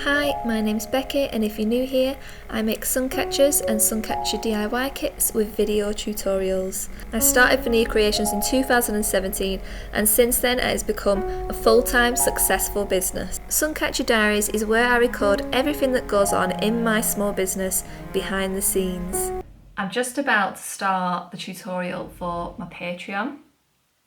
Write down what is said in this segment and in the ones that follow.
Hi, my name's Becky, and if you're new here, I make Suncatchers and Suncatcher DIY kits with video tutorials. I started Vanircreations in 2017, and since then it has become a full-time successful business. Suncatcher Diaries is where I record everything that goes on in my small business behind the scenes. I'm just about to start the tutorial for my Patreon,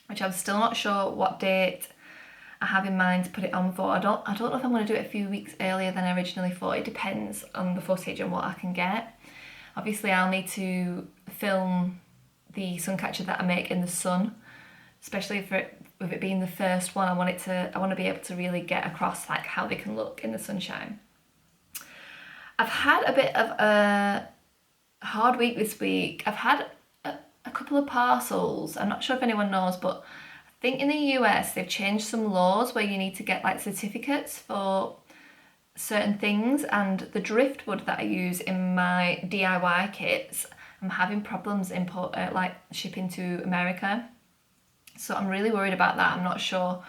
which I'm still not sure what date I have in mind to put it on for. I don't know if I'm going to do it a few weeks earlier than I originally thought. It depends on the footage and what I can get. Obviously I'll need to film the Suncatcher that I make in the sun, especially with it being the first one. I want to be able to really get across like how they can look in the sunshine. I've had a bit of a hard week this week. I've had a couple of parcels. I'm not sure if anyone knows, but I think in the US they've changed some laws where you need to get like certificates for certain things, and the driftwood that I use in my DIY kits, I'm having problems shipping to America. So I'm really worried about that. I'm not sure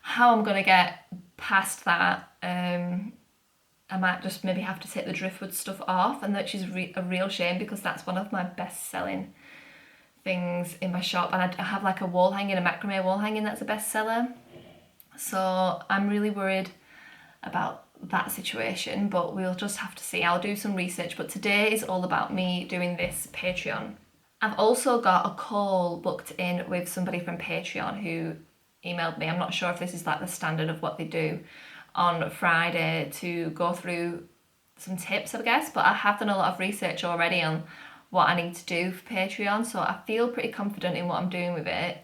how I'm going to get past that. I might just maybe have to take the driftwood stuff off, and which is a real shame because that's one of my best selling things in my shop, and I have like a wall hanging, a macrame wall hanging that's a bestseller. So I'm really worried about that situation, but we'll just have to see. I'll do some research, but today is all about me doing this Patreon. I've also got a call booked in with somebody from Patreon who emailed me. I'm not sure if this is like the standard of what they do on Friday, to go through some tips, I guess, but I have done a lot of research already on what I need to do for Patreon, so I feel pretty confident in what I'm doing with it,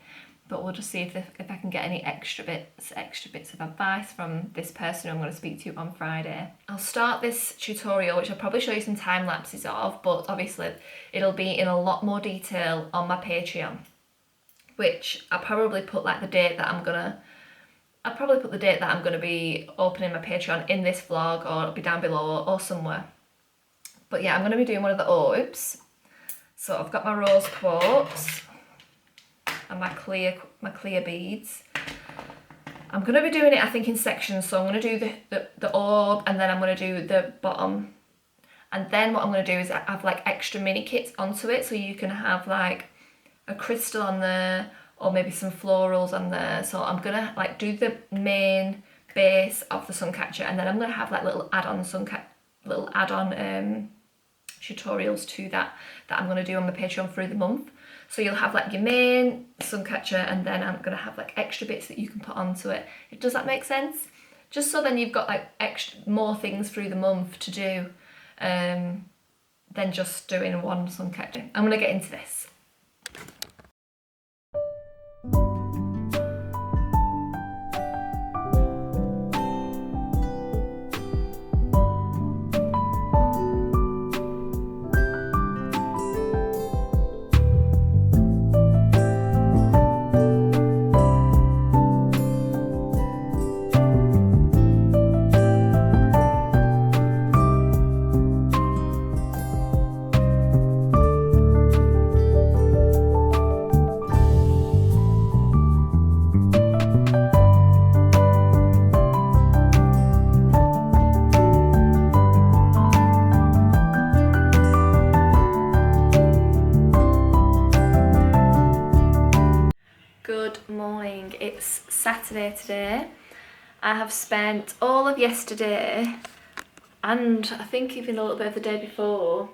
but we'll just see if I can get any extra bits of advice from this person who I'm going to speak to on Friday. I'll start this tutorial, which I'll probably show you some time lapses of, but obviously it'll be in a lot more detail on my Patreon, which I'll probably put like the date that I'm gonna be opening my Patreon in this vlog, or it'll be down below or somewhere. But yeah, I'm going to be doing one of the orbs. So I've got my rose quartz and my clear beads. I'm going to be doing it, I think, in sections. So I'm going to do the orb, and then I'm going to do the bottom. And then what I'm going to do is have like extra mini kits onto it, so you can have like a crystal on there, or maybe some florals on there. So I'm going to like do the main base of the Suncatcher, and then I'm going to have like little add-on tutorials to that I'm going to do on my Patreon through the month. So you'll have like your main Suncatcher, and then I'm going to have like extra bits that you can put onto it. Does that make sense? Just so then you've got like more things through the month to do than just doing one Suncatcher. I'm going to get into this. Good morning, it's Saturday today. I have spent all of yesterday, and I think even a little bit of the day before,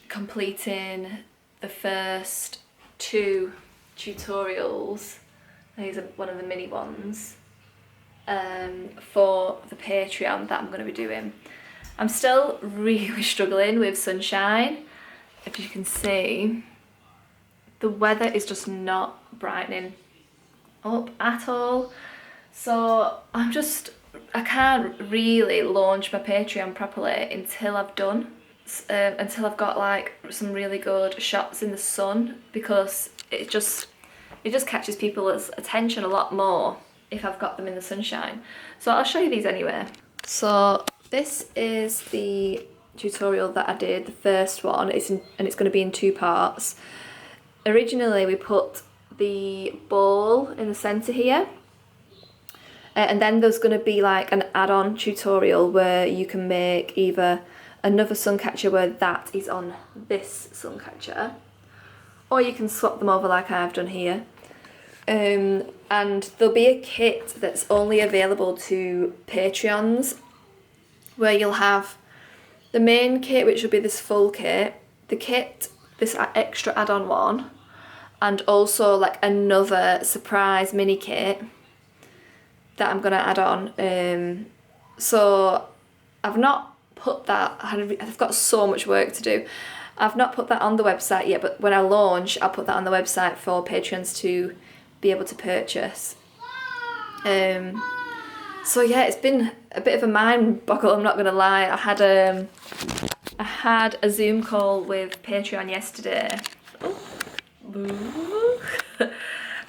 completing the first two tutorials. These are one of the mini ones for the Patreon that I'm going to be doing. I'm still really struggling with sunshine. If you can see, the weather is just not brightening up at all. So I can't really launch my Patreon properly until I've got like some really good shots in the sun, because it just catches people's attention a lot more if I've got them in the sunshine. So I'll show you these anyway. So this is the tutorial that I did, the first one, and it's going to be in two parts. Originally we put the ball in the centre here, And then there's going to be like an add-on tutorial where you can make either another Suncatcher where that is on this Suncatcher, or you can swap them over like I've done here. And there'll be a kit that's only available to Patreons, where you'll have the main kit, which will be this full kit, the kit, this extra add-on one, and also like another surprise mini kit that I'm gonna add on. So I've not put that, I've got so much work to do. I've not put that on the website yet, but when I launch, I'll put that on the website for Patreons to be able to purchase. So yeah, it's been a bit of a mind boggle, I'm not gonna lie. I had a Zoom call with Patreon yesterday. Oh.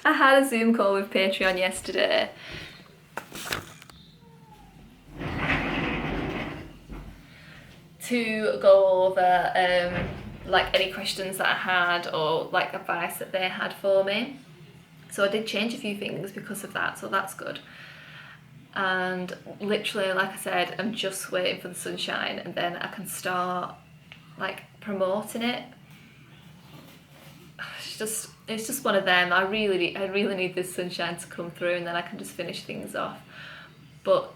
I had a Zoom call with Patreon yesterday. To go over like any questions that I had or like advice that they had for me. So I did change a few things because of that, so that's good. And literally, like I said, I'm just waiting for the sunshine and then I can start like promoting it. It's just one of them. I really need this sunshine to come through and then I can just finish things off. But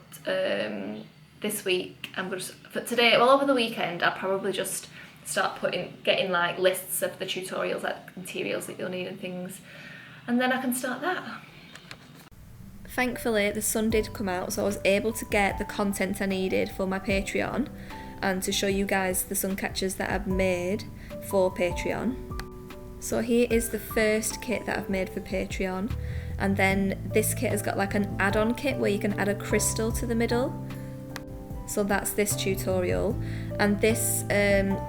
this week I'm just, for today, well over the weekend, I'll probably just start getting like lists of the tutorials, like materials that you'll need and things, and then I can start that. Thankfully the sun did come out, so I was able to get the content I needed for my Patreon and to show you guys the Suncatchers that I've made for Patreon. So here is the first kit that I've made for Patreon, and then this kit has got like an add-on kit where you can add a crystal to the middle. So that's this tutorial, and this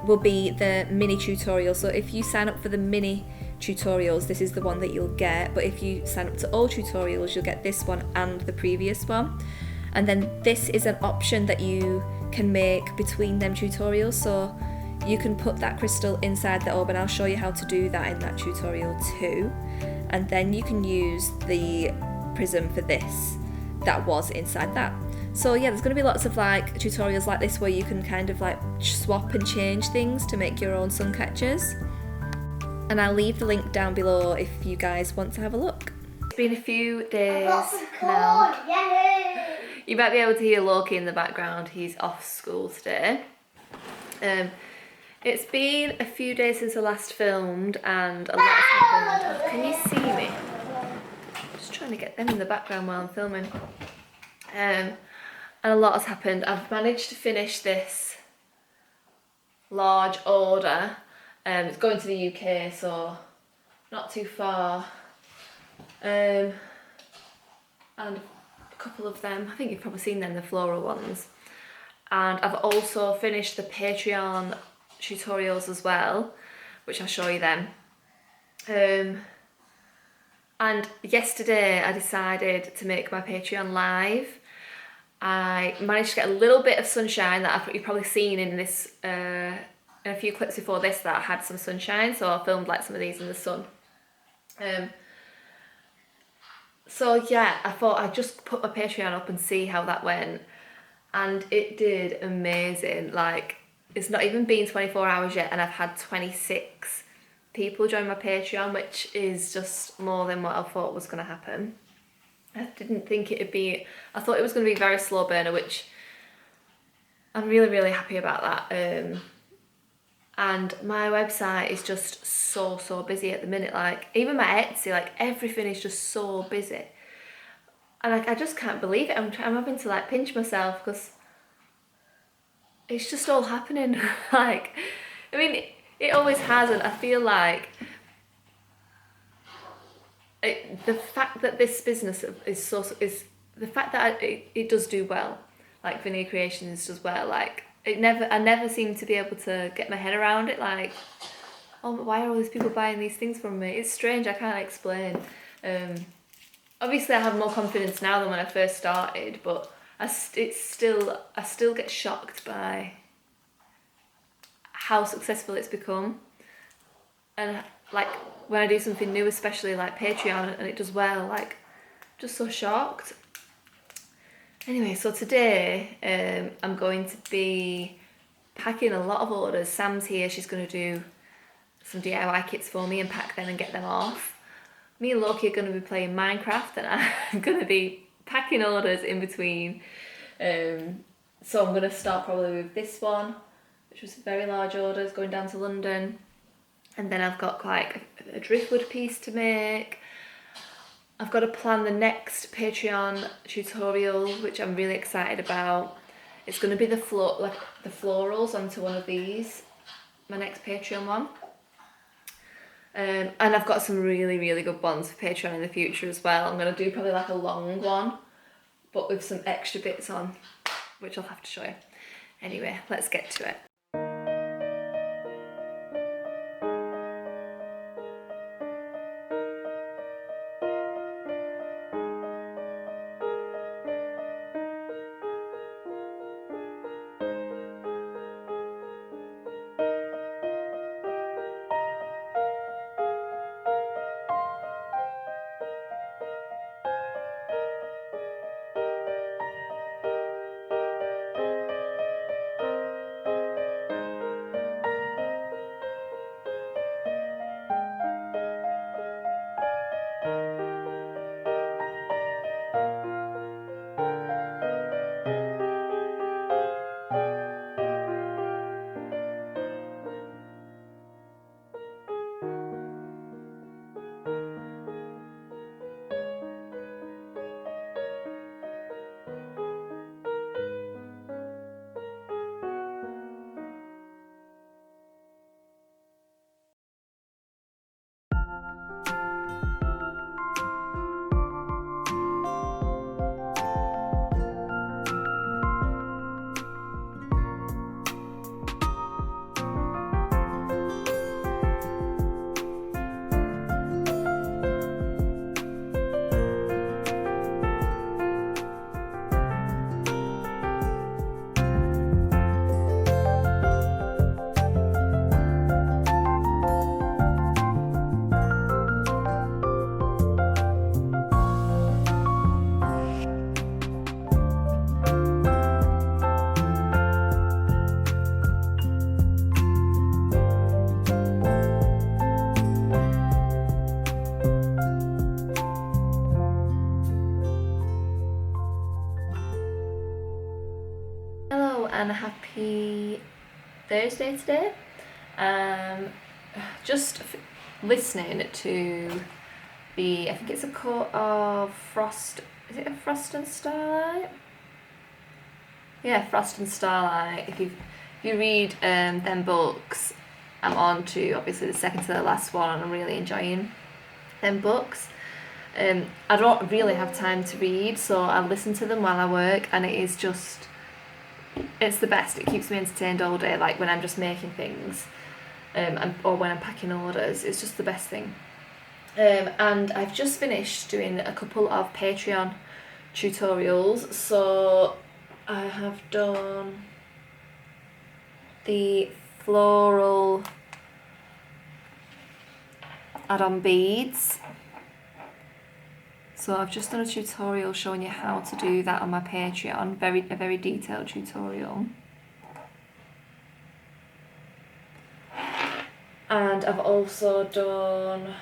will be the mini tutorial. So if you sign up for the mini tutorials, this is the one that you'll get, but if you sign up to all tutorials, you'll get this one and the previous one. And then this is an option that you can make between them tutorials, so you can put that crystal inside the orb, and I'll show you how to do that in that tutorial too. And then you can use the prism for this that was inside that. So yeah, there's going to be lots of like tutorials like this where you can kind of like swap and change things to make your own Suncatchers. And I'll leave the link down below if you guys want to have a look. It's been a few days now. Yay! You might be able to hear Loki in the background, he's off school today. It's been a few days since I last filmed and a lot has happened. Oh, can you see me? Just trying to get them in the background while I'm filming. And a lot has happened. I've managed to finish this large order. It's going to the UK, so not too far. And a couple of them, I think you've probably seen them, the floral ones. And I've also finished the Patreon tutorials as well, which I'll show you them. And yesterday I decided to make my Patreon live. I managed to get a little bit of sunshine that you've probably seen in this, in a few clips before this, that I had some sunshine, so I filmed like some of these in the sun. So yeah, I thought I'd just put my Patreon up and see how that went, and it did amazing. Like, it's not even been 24 hours yet and I've had 26 people join my Patreon, which is just more than what I thought was going to happen. I didn't think it'd be, I thought it was going to be a very slow burner, which I'm really happy about that. And my website is just so busy at the minute. Like, even my Etsy, like everything is just so busy. And I just can't believe it. I'm having to like pinch myself because it's just all happening. Like, I mean, it always has, and I feel like the fact that this business is the fact that it does do well, like Vanircreations does well. Like, I never seem to be able to get my head around it. Like, oh, why are all these people buying these things from me? It's strange. I can't explain. Obviously, I have more confidence now than when I first started, but I still get shocked by how successful it's become. And like when I do something new, especially like Patreon, and it does well, like just so shocked. Anyway, so today I'm going to be packing a lot of orders. Sam's here, she's going to do some DIY kits for me and pack them and get them off. Me and Loki are going to be playing Minecraft and I'm going to be packing orders in between. So I'm going to start probably with this one, which was very large orders going down to London. And then I've got like a driftwood piece to make. I've got to plan the next Patreon tutorial, which I'm really excited about. It's going to be the florals onto one of these, my next Patreon one. And I've got some really, really good ones for Patreon in the future as well. I'm going to do probably like a long one, but with some extra bits on, which I'll have to show you. Anyway, let's get to it. And a happy Thursday today. Just listening to I think it's a Court of Frost, is it a Frost and Starlight? Yeah, Frost and Starlight. If you read them books, I'm on to obviously the second to the last one and I'm really enjoying them books. I don't really have time to read, so I listen to them while I work and it's the best. It keeps me entertained all day, like when I'm just making things or when I'm packing orders. It's just the best thing. And I've just finished doing a couple of Patreon tutorials. So I have done the floral add-on beads. So I've just done a tutorial showing you how to do that on my Patreon, a very detailed tutorial. And I've also done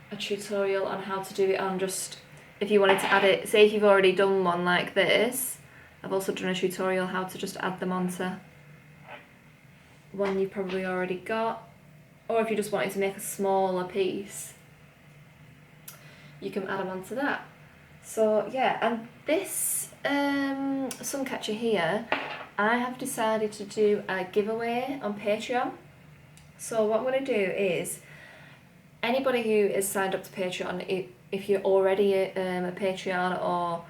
a tutorial on how to do it on just, if you wanted to add it, say if you've already done one like this, I've also done a tutorial how to just add them onto one you've probably already got. Or if you just wanted to make a smaller piece, you can add them onto that. So yeah, and this Suncatcher here, I have decided to do a giveaway on Patreon. So what I'm going to do is, anybody who is signed up to Patreon, if you're already a Patreon, or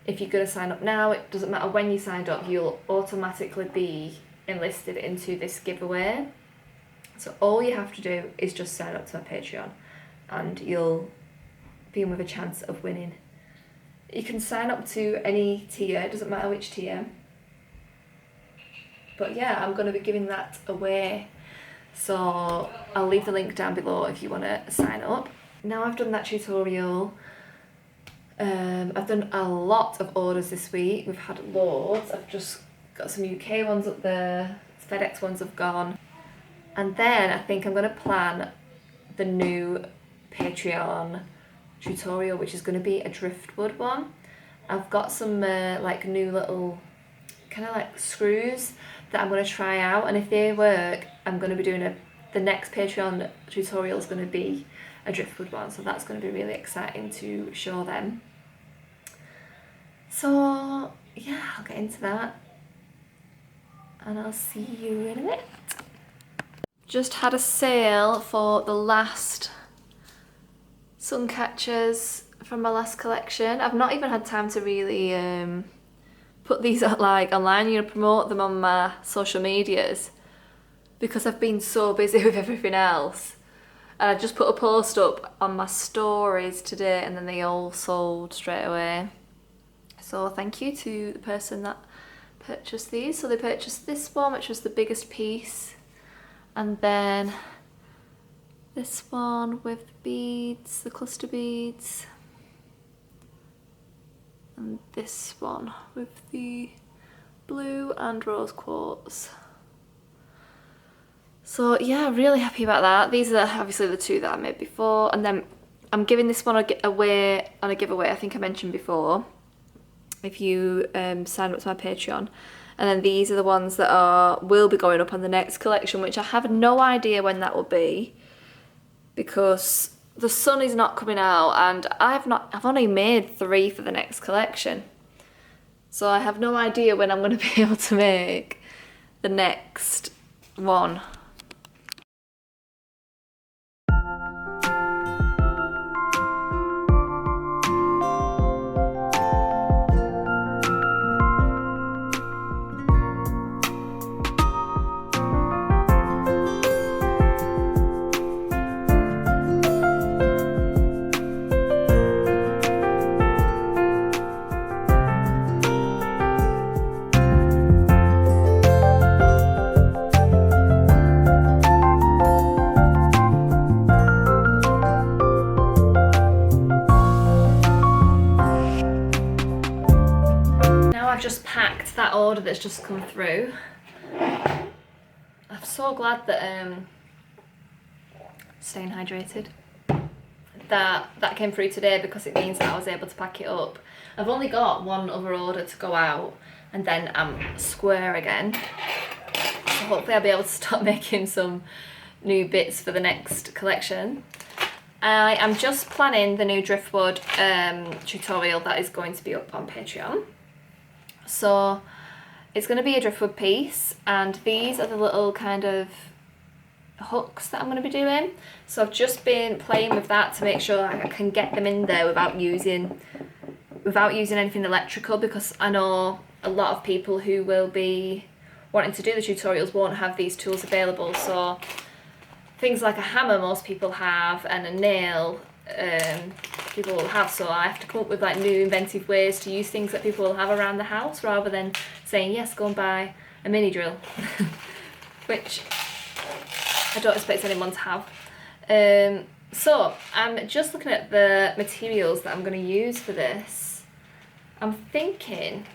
if you're going to sign up now, it doesn't matter when you signed up, you'll automatically be enlisted into this giveaway. So all you have to do is just sign up to my Patreon and you'll be in with a chance of winning. You can sign up to any tier, it doesn't matter which tier. But yeah, I'm going to be giving that away. So I'll leave the link down below if you want to sign up. Now I've done that tutorial, I've done a lot of orders this week. We've had loads. I've just got some UK ones up there. FedEx ones have gone. And then I think I'm going to plan the new Patreon tutorial, which is going to be a driftwood one. I've got some like new little kind of like screws that I'm going to try out, and if they work, I'm going to be doing the next Patreon tutorial is going to be a driftwood one, so that's going to be really exciting to show them. So yeah, I'll get into that and I'll see you in a bit. Just had a sale for the last Suncatchers from my last collection. I've not even had time to really put these out like online, you know, promote them on my social medias because I've been so busy with everything else. And I just put a post up on my stories today and then they all sold straight away. So thank you to the person that purchased these. So they purchased this one, which was the biggest piece, and then this one with the beads, the cluster beads, and this one with the blue and rose quartz. So yeah, really happy about that. These are obviously the two that I made before, and then I'm giving this one away on a giveaway, I think I mentioned before, if you sign up to my Patreon. And then these are the ones that will be going up on the next collection, which I have no idea when that will be because the sun is not coming out, and I've only made 3 for the next collection. So I have no idea when I'm going to be able to make the next one. I've just packed that order that's just come through. I'm so glad that staying hydrated, that came through today, because it means that I was able to pack it up. I've only got one other order to go out and then I'm square again, so hopefully I'll be able to start making some new bits for the next collection. I am just planning the new driftwood tutorial that is going to be up on Patreon. So it's going to be a driftwood piece, and these are the little kind of hooks that I'm going to be doing. So I've just been playing with that to make sure I can get them in there without using anything electrical, because I know a lot of people who will be wanting to do the tutorials won't have these tools available. So things like a hammer most people have, and a nail people will have, so I have to come up with like new inventive ways to use things that people will have around the house, rather than saying yes, go and buy a mini drill which I don't expect anyone to have. So I'm just looking at the materials that I'm going to use for this. I'm thinking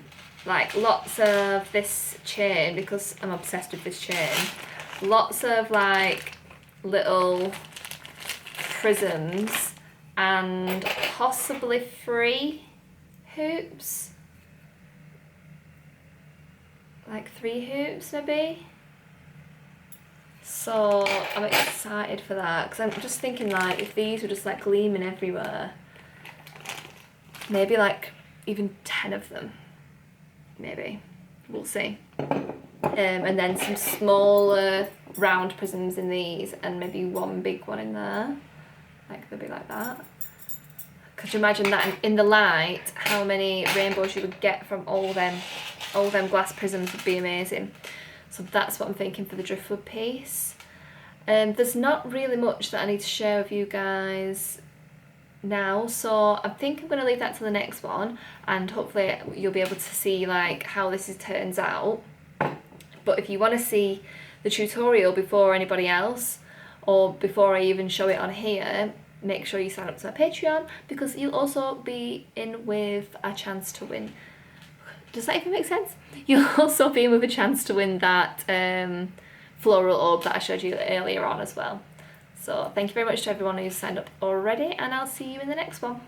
like lots of this chain, because I'm obsessed with this chain, lots of like little prisms, and possibly 3 hoops, like 3 hoops maybe. So I'm excited for that, because I'm just thinking like if these were just like gleaming everywhere, maybe like even 10 of them, maybe, we'll see. And then some smaller round prisms in these, and maybe 1 big one in there. Like they'll be like that. Could you imagine that in the light, how many rainbows you would get from all them glass prisms? Would be amazing. So that's what I'm thinking for the driftwood piece. There's not really much that I need to share with you guys now, so I think I'm going to leave that to the next one, and hopefully you'll be able to see like how this turns out. But if you want to see the tutorial before anybody else, or before I even show it on here, make sure you sign up to our Patreon, because you'll also be in with a chance to win. Does that even make sense? You'll also be in with a chance to win that floral orb that I showed you earlier on as well. So thank you very much to everyone who's signed up already, and I'll see you in the next one.